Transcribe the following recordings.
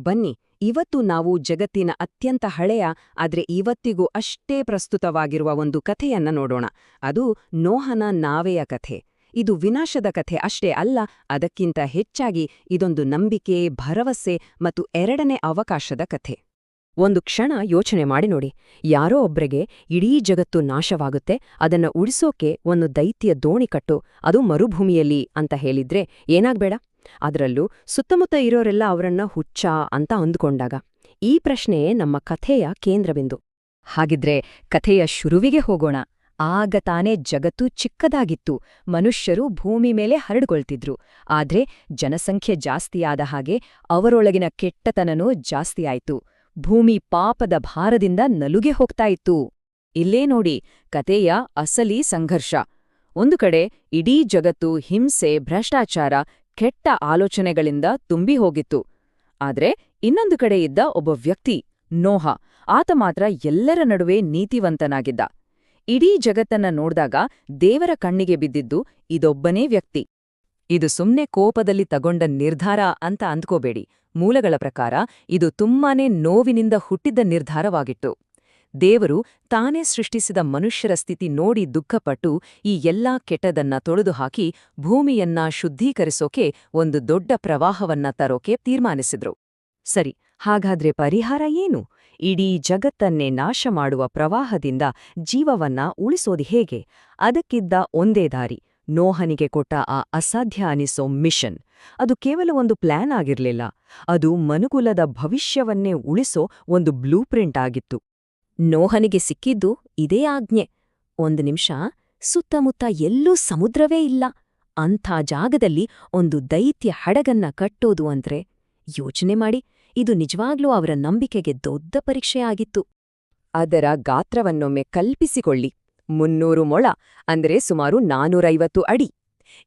ಬನ್ನಿ ಇವತ್ತು ನಾವು ಜಗತ್ತಿನ ಅತ್ಯಂತ ಹಳೆಯ ಆದ್ರೆ ಇವತ್ತಿಗೂ ಅಷ್ಟೇ ಪ್ರಸ್ತುತವಾಗಿರುವ ಒಂದು ಕಥೆಯನ್ನ ನೋಡೋಣ. ಅದು ನೋಹನ ನಾವೆಯ ಕಥೆ. ಇದು ವಿನಾಶದ ಕಥೆ ಅಷ್ಟೇ ಅಲ್ಲ, ಅದಕ್ಕಿಂತ ಹೆಚ್ಚಾಗಿ ಇದೊಂದು ನಂಬಿಕೆ, ಭರವಸೆ ಮತ್ತು ಎರಡನೇ ಅವಕಾಶದ ಕಥೆ. ಒಂದು ಕ್ಷಣ ಯೋಚನೆ ಮಾಡಿ ನೋಡಿ, ಯಾರೋ ಒಬ್ರಿಗೆ ಇಡೀ ಜಗತ್ತು ನಾಶವಾಗುತ್ತೆ, ಅದನ್ನ ಉಳಿಸೋಕೆ ಒಂದು ದೈತ್ಯ ದೋಣಿ ಕಟ್ಟು, ಅದು ಮರುಭೂಮಿಯಲ್ಲಿ ಅಂತ ಹೇಳಿದ್ರೆ ಏನಾಗ್ಬೇಡ? ಅದರಲ್ಲೂ ಸುತ್ತಮುತ್ತ ಇರೋರೆಲ್ಲ ಅವರನ್ನ ಹುಚ್ಚ ಅಂತ ಅಂದುಕೊಂಡಾಗ. ಈ ಪ್ರಶ್ನೆಯೇ ನಮ್ಮ ಕಥೆಯ ಕೇಂದ್ರಬಿಂದು. ಹಾಗಿದ್ರೆ ಕಥೆಯ ಶುರುವಿಗೆ ಹೋಗೋಣ. ಆಗ ತಾನೇ ಜಗತ್ತು ಚಿಕ್ಕದಾಗಿತ್ತು, ಮನುಷ್ಯರು ಭೂಮಿ ಮೇಲೆ ಹರಡ್ಕೊಳ್ತಿದ್ರು. ಆದ್ರೆ ಜನಸಂಖ್ಯೆ ಜಾಸ್ತಿಯಾದ ಹಾಗೆ ಅವರೊಳಗಿನ ಕೆಟ್ಟತನನೂ ಜಾಸ್ತಿಯಾಯ್ತು. ಭೂಮಿ ಪಾಪದ ಭಾರದಿಂದ ನಲುಗೆ ಹೋಗ್ತಾ ಇತ್ತು. ಇಲ್ಲೇ ನೋಡಿ ಕಥೆಯ ಅಸಲಿ ಸಂಘರ್ಷ. ಒಂದು ಕಡೆ ಇಡೀ ಜಗತ್ತು ಹಿಂಸೆ, ಭ್ರಷ್ಟಾಚಾರ, ಕೆಟ್ಟ ಆಲೋಚನೆಗಳಿಂದ ತುಂಬಿ ಹೋಗಿತ್ತು. ಆದ್ರೆ ಇನ್ನೊಂದು ಕಡೆ ಇದ್ದ ಒಬ್ಬ ವ್ಯಕ್ತಿ, ನೋಹ. ಆತ ಮಾತ್ರ ಎಲ್ಲರ ನಡುವೆ ನೀತಿವಂತನಾಗಿದ್ದ. ಇಡೀ ಜಗತ್ತನ್ನ ನೋಡ್ದಾಗ ದೇವರ ಕಣ್ಣಿಗೆ ಬಿದ್ದಿದ್ದು ಇದೊಬ್ಬನೇ ವ್ಯಕ್ತಿ. ಇದು ಸುಮ್ನೆ ಕೋಪದಲ್ಲಿ ತಗೊಂಡ ನಿರ್ಧಾರ ಅಂತ ಅಂದ್ಕೋಬೇಡಿ. ಮೂಲಗಳ ಪ್ರಕಾರ ಇದು ತುಂಬಾನೇ ನೋವಿನಿಂದ ಹುಟ್ಟಿದ್ದ ನಿರ್ಧಾರವಾಗಿತ್ತು. ದೇವರು ತಾನೇ ಸೃಷ್ಟಿಸಿದ ಮನುಷ್ಯರ ಸ್ಥಿತಿ ನೋಡಿ ದುಃಖಪಟ್ಟು ಈ ಎಲ್ಲಾ ಕೆಟ್ಟದನ್ನ ತೊಳೆದುಹಾಕಿ ಭೂಮಿಯನ್ನ ಶುದ್ಧೀಕರಿಸೋಕೆ ಒಂದು ದೊಡ್ಡ ಪ್ರವಾಹವನ್ನ ತರೋಕೆ ತೀರ್ಮಾನಿಸಿದ್ರು. ಸರಿ, ಹಾಗಾದ್ರೆ ಪರಿಹಾರ ಏನು? ಇಡೀ ಜಗತ್ತನ್ನೇ ನಾಶ ಮಾಡುವ ಪ್ರವಾಹದಿಂದ ಜೀವವನ್ನ ಉಳಿಸೋದು ಹೇಗೆ? ಅದಕ್ಕಿದ್ದ ಒಂದೇ ದಾರಿ, ನೋಹನಿಗೆ ಕೊಟ್ಟ ಆ ಅಸಾಧ್ಯ ಅನಿಸೋ ಮಿಷನ್. ಅದು ಕೇವಲ ಒಂದು ಪ್ಲಾನ್ ಆಗಿರ್ಲಿಲ್ಲ, ಅದು ಮನುಕುಲದ ಭವಿಷ್ಯವನ್ನೇ ಉಳಿಸೋ ಒಂದು ಬ್ಲೂಪ್ರಿಂಟ್ ಆಗಿತ್ತು. ನೋಹನಿಗೆ ಸಿಕ್ಕಿದ್ದು ಇದೇ ಆಜ್ಞೆ. ಒಂದು ನಿಮಿಷ, ಸುತ್ತಮುತ್ತ ಎಲ್ಲೂ ಸಮುದ್ರವೇ ಇಲ್ಲ, ಅಂಥ ಜಾಗದಲ್ಲಿ ಒಂದು ದೈತ್ಯ ಹಡಗನ್ನ ಕಟ್ಟೋದು ಅಂದ್ರೆ ಯೋಚನೆ ಮಾಡಿ. ಇದು ನಿಜವಾಗ್ಲೂ ಅವರ ನಂಬಿಕೆಗೆ ದೊಡ್ಡ ಪರೀಕ್ಷೆಯಾಗಿತ್ತು. ಅದರ ಗಾತ್ರವನ್ನೊಮ್ಮೆ ಕಲ್ಪಿಸಿಕೊಳ್ಳಿ. 300 ಮೊಳ, ಅಂದ್ರೆ ಸುಮಾರು 450 ಅಡಿ.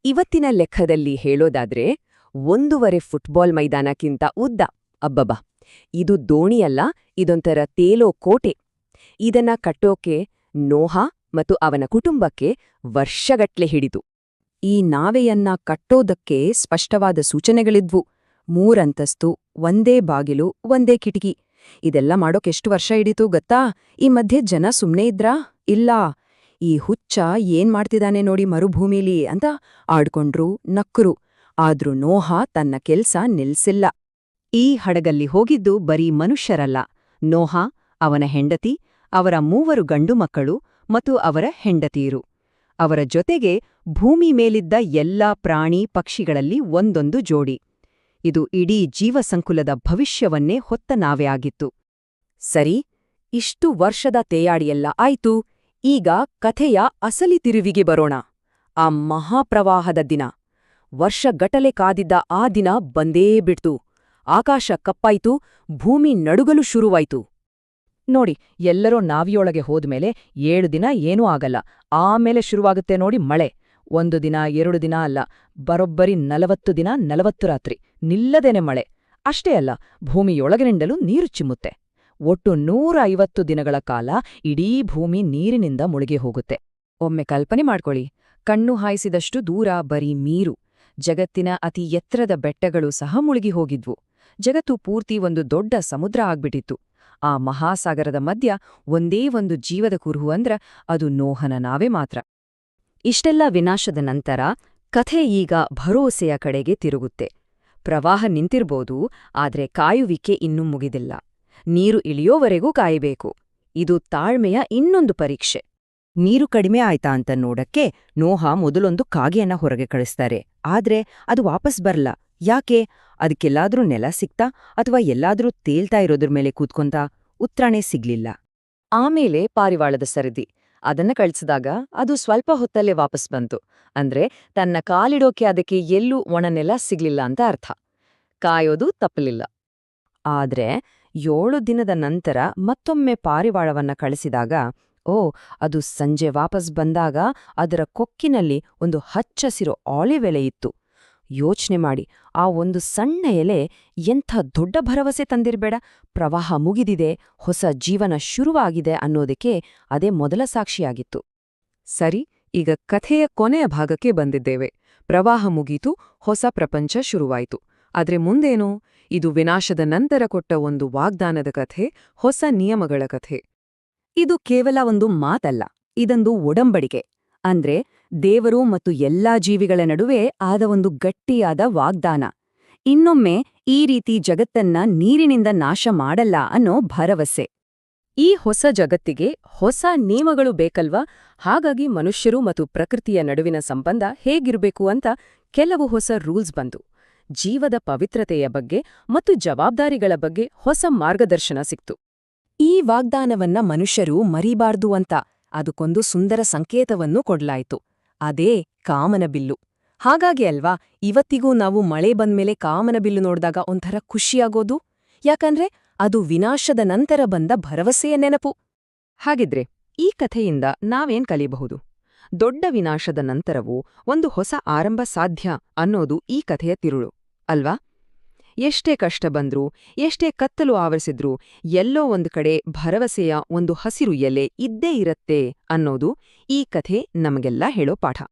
ಇವತ್ತಿನ ಲೆಕ್ಕದಲ್ಲಿ ಹೇಳೋದಾದ್ರೆ 1.5 ಫುಟ್ಬಾಲ್ ಮೈದಾನಕ್ಕಿಂತ ಉದ್ದ. ಅಬ್ಬಬ್ಬ, ಇದು ದೋಣಿಯಲ್ಲ, ಇದೊಂಥರ ತೇಲೋ ಕೋಟೆ. ಇದನ್ನ ಕಟ್ಟೋಕೆ ನೋಹ ಮತ್ತು ಅವನ ಕುಟುಂಬಕ್ಕೆ ವರ್ಷಗಟ್ಲೆ ಹಿಡಿತು. ಈ ನಾವೆಯನ್ನ ಕಟ್ಟೋದಕ್ಕೆ ಸ್ಪಷ್ಟವಾದ ಸೂಚನೆಗಳಿದ್ವು. 3 ಅಂತಸ್ತು, ಒಂದೇ ಬಾಗಿಲು, ಒಂದೇ ಕಿಟಕಿ. ಇದೆಲ್ಲ ಮಾಡೋಕೆಷ್ಟು ವರ್ಷ ಹಿಡಿತು ಗೊತ್ತಾ? ಈ ಮಧ್ಯೆ ಜನ ಸುಮ್ನೆ ಇದ್ರಾ? ಇಲ್ಲ. ಈ ಹುಚ್ಚ ಏನ್ ಮಾಡ್ತಿದ್ದಾನೆ ನೋಡಿ ಮರುಭೂಮಿಲಿ ಅಂತ ಆಡ್ಕೊಂಡ್ರು, ನಕ್ಕರು. ಆದ್ರೂ ನೋಹ ತನ್ನ ಕೆಲ್ಸ ನಿಲ್ಸಿಲ್ಲ. ಈ ಹಡಗಲ್ಲಿ ಹೋಗಿದ್ದು ಬರೀ ಮನುಷ್ಯರಲ್ಲ, ನೋಹ, ಅವನ ಹೆಂಡತಿ, ಅವರ 3 ಗಂಡು ಮಕ್ಕಳು ಮತ್ತು ಅವರ ಹೆಂಡತಿಯರು. ಅವರ ಜೊತೆಗೆ ಭೂಮಿ ಮೇಲಿದ್ದ ಎಲ್ಲಾ ಪ್ರಾಣಿ ಪಕ್ಷಿಗಳಲ್ಲಿ ಒಂದೊಂದು ಜೋಡಿ. ಇದು ಇಡೀ ಜೀವಸಂಕುಲದ ಭವಿಷ್ಯವನ್ನೇ ಹೊತ್ತ ನಾವೆ ಆಗಿತ್ತು. ಸರಿ, ಇಷ್ಟು ವರ್ಷದ ತೇಯಾಡಿಯೆಲ್ಲ ಆಯ್ತು. ಈಗ ಕಥೆಯ ಅಸಲಿ ತಿರುವಿಗೆ ಬರೋಣ. ಆ ಮಹಾಪ್ರವಾಹದ ದಿನ. ವರ್ಷಗಟ್ಟಲೆ ಕಾದಿದ್ದ ಆ ದಿನ ಬಂದೇ ಬಿಡ್ತು. ಆಕಾಶ ಕಪ್ಪಾಯ್ತು, ಭೂಮಿ ನಡುಗಲು ಶುರುವಾಯ್ತು. ನೋಡಿ, ಎಲ್ಲರೂ ನಾವಿಯೊಳಗೆ ಹೋದ್ಮೇಲೆ 7 ದಿನ ಏನೂ ಆಗಲ್ಲ. ಆಮೇಲೆ ಶುರುವಾಗುತ್ತೆ ನೋಡಿ ಮಳೆ. 1 ದಿನ 2 ದಿನ ಅಲ್ಲ, ಬರೋಬ್ಬರಿ 40 ದಿನ 40 ರಾತ್ರಿ ನಿಲ್ಲದೇನೆ ಮಳೆ. ಅಷ್ಟೇ ಅಲ್ಲ, ಭೂಮಿಯೊಳಗಿನಿಂದಲೂ ನೀರು ಚಿಮ್ಮುತ್ತೆ. ಒಟ್ಟು 150 ದಿನಗಳ ಕಾಲ ಇಡೀ ಭೂಮಿ ನೀರಿನಿಂದ ಮುಳುಗಿ ಹೋಗುತ್ತೆ. ಒಮ್ಮೆ ಕಲ್ಪನೆ ಮಾಡ್ಕೊಳ್ಳಿ, ಕಣ್ಣು ಹಾಯಿಸಿದಷ್ಟು ದೂರ ಬರೀ ನೀರು. ಜಗತ್ತಿನ ಅತಿ ಎತ್ತರದ ಬೆಟ್ಟಗಳು ಸಹ ಮುಳುಗಿ ಹೋಗಿದ್ವು. ಜಗತ್ತು ಪೂರ್ತಿ ಒಂದು ದೊಡ್ಡ ಸಮುದ್ರ ಆಗ್ಬಿಟ್ಟಿತ್ತು. ಆ ಮಹಾಸಾಗರದ ಮಧ್ಯ ಒಂದೇ ಒಂದು ಜೀವದ ಕುರುಹು ಅಂದ್ರ ಅದು ನೋಹನ ನಾವೇ ಮಾತ್ರ. ಇಷ್ಟೆಲ್ಲ ವಿನಾಶದ ನಂತರ ಕಥೆ ಈಗ ಭರೋಸೆಯ ಕಡೆಗೆ ತಿರುಗುತ್ತೆ. ಪ್ರವಾಹ ನಿಂತಿರ್ಬೋದು, ಆದ್ರೆ ಕಾಯುವಿಕೆ ಇನ್ನೂ ಮುಗಿದಿಲ್ಲ. ನೀರು ಇಳಿಯೋವರೆಗೂ ಕಾಯಬೇಕು. ಇದು ತಾಳ್ಮೆಯ ಇನ್ನೊಂದು ಪರೀಕ್ಷೆ. ನೀರು ಕಡಿಮೆ ಆಯ್ತಾ ಅಂತ ನೋಡಕ್ಕೆ ನೋಹ ಮೊದಲೊಂದು ಕಾಗೆಯನ್ನ ಹೊರಗೆ ಕಳಿಸ್ತಾರೆ. ಆದ್ರೆ ಅದು ವಾಪಸ್ ಬರಲ್ಲ. ಯಾಕೆ? ಅದಕ್ಕೆಲ್ಲಾದ್ರೂ ನೆಲ ಸಿಕ್ತಾ ಅಥವಾ ಎಲ್ಲಾದ್ರೂ ತೇಲ್ತಾ ಇರೋದ್ರ ಮೇಲೆ ಕೂತ್ಕೊಂತ? ಉತ್ತರನೇ ಸಿಗ್ಲಿಲ್ಲ. ಆಮೇಲೆ ಪಾರಿವಾಳದ ಸರದಿ. ಅದನ್ನ ಕಳಿಸಿದಾಗ ಅದು ಸ್ವಲ್ಪ ಹೊತ್ತಲ್ಲೇ ವಾಪಸ್ ಬಂತು. ಅಂದ್ರೆ ತನ್ನ ಕಾಲಿಡೋಕೆ ಅದಕ್ಕೆ ಎಲ್ಲೂ ಒಣನೆಲ ಸಿಗ್ಲಿಲ್ಲ ಅಂತ ಅರ್ಥ. ಕಾಯೋದು ತಪ್ಪಲಿಲ್ಲ. ಆದ್ರೆ 7 ದಿನದ ನಂತರ ಮತ್ತೊಮ್ಮೆ ಪಾರಿವಾಳವನ್ನ ಕಳಿಸಿದಾಗ, ಅದು ಸಂಜೆ ವಾಪಸ್ ಬಂದಾಗ ಅದರ ಕೊಕ್ಕಿನಲ್ಲಿ ಒಂದು ಹಚ್ಚಸಿರೋ ಆಲಿವ್ ಎಲೆ ಇತ್ತು. ಯೋಚ್ನೆ ಮಾಡಿ, ಆ ಒಂದು ಸಣ್ಣ ಎಲೆ ಎಂಥ ದೊಡ್ಡ ಭರವಸೆ ತಂದಿರ್ಬೇಡ. ಪ್ರವಾಹ ಮುಗಿದಿದೆ, ಹೊಸ ಜೀವನ ಶುರುವಾಗಿದೆ ಅನ್ನೋದಕ್ಕೆ ಅದೇ ಮೊದಲ ಸಾಕ್ಷಿಯಾಗಿತ್ತು. ಸರಿ, ಈಗ ಕಥೆಯ ಕೊನೆಯ ಭಾಗಕ್ಕೆ ಬಂದಿದ್ದೇವೆ. ಪ್ರವಾಹ ಮುಗೀತು, ಹೊಸ ಪ್ರಪಂಚ ಶುರುವಾಯಿತು. ಆದ್ರೆ ಮುಂದೇನು? ಇದು ವಿನಾಶದ ನಂತರ ಕೊಟ್ಟ ಒಂದು ವಾಗ್ದಾನದ ಕಥೆ, ಹೊಸ ನಿಯಮಗಳ ಕಥೆ. ಇದು ಕೇವಲ ಒಂದು ಮಾತಲ್ಲ, ಇದೊಂದು ಒಡಂಬಡಿಕೆ. ಅಂದ್ರೆ ದೇವರು ಮತ್ತು ಎಲ್ಲಾ ಜೀವಿಗಳ ನಡುವೆ ಆದ ಒಂದು ಗಟ್ಟಿಯಾದ ವಾಗ್ದಾನ. ಇನ್ನೊಮ್ಮೆ ಈ ರೀತಿ ಜಗತ್ತನ್ನ ನೀರಿನಿಂದ ನಾಶ ಮಾಡಲ್ಲ ಅನ್ನೋ ಭರವಸೆ. ಈ ಹೊಸ ಜಗತ್ತಿಗೆ ಹೊಸ ನಿಯಮಗಳು ಬೇಕಲ್ವಾ? ಹಾಗಾಗಿ ಮನುಷ್ಯರು ಮತ್ತು ಪ್ರಕೃತಿಯ ನಡುವಿನ ಸಂಬಂಧ ಹೇಗಿರಬೇಕು ಅಂತ ಕೆಲವು ಹೊಸ ರೂಲ್ಸ್ ಬಂತು. ಜೀವದ ಪವಿತ್ರತೆಯ ಬಗ್ಗೆ ಮತ್ತು ಜವಾಬ್ದಾರಿಗಳ ಬಗ್ಗೆ ಹೊಸ ಮಾರ್ಗದರ್ಶನ ಸಿಕ್ತು. ಈ ವಾಗ್ದಾನವನ್ನ ಮನುಷ್ಯರು ಮರಿಬಾರ್ದು ಅಂತ ಅದಕ್ಕೊಂದು ಸುಂದರ ಸಂಕೇತವನ್ನು ಕೊಡ್ಲಾಯ್ತು. ಅದೇ ಕಾಮನಬಿಲ್ಲು. ಹಾಗಾಗಿ ಅಲ್ವಾ ಇವತ್ತಿಗೂ ನಾವು ಮಳೆ ಬಂದ್ಮೇಲೆ ಕಾಮನಬಿಲ್ಲು ನೋಡ್ದಾಗ ಒಂಥರ ಖುಷಿಯಾಗೋದು? ಯಾಕಂದ್ರೆ ಅದು ವಿನಾಶದ ನಂತರ ಬಂದ ಭರವಸೆಯ ನೆನಪು. ಹಾಗಿದ್ರೆ ಈ ಕಥೆಯಿಂದ ನಾವೇನ್ ಕಲಿಯಬಹುದು? ದೊಡ್ಡ ವಿನಾಶದ ನಂತರವೂ ಒಂದು ಹೊಸ ಆರಂಭ ಸಾಧ್ಯ ಅನ್ನೋದು ಈ ಕಥೆಯ ತಿರುಳು ಅಲ್ವಾ? ಎಷ್ಟೇ ಕಷ್ಟ ಬಂದ್ರೂ, ಎಷ್ಟೇ ಕತ್ತಲು ಆವರಿಸಿದ್ರೂ ಎಲ್ಲೋ ಒಂದು ಕಡೆ ಭರವಸೆಯ ಒಂದು ಹಸಿರು ಎಲೆ ಇದ್ದೇ ಇರತ್ತೆ ಅನ್ನೋದು ಈ ಕಥೆ ನಮಗೆಲ್ಲ ಹೇಳೋ ಪಾಠ.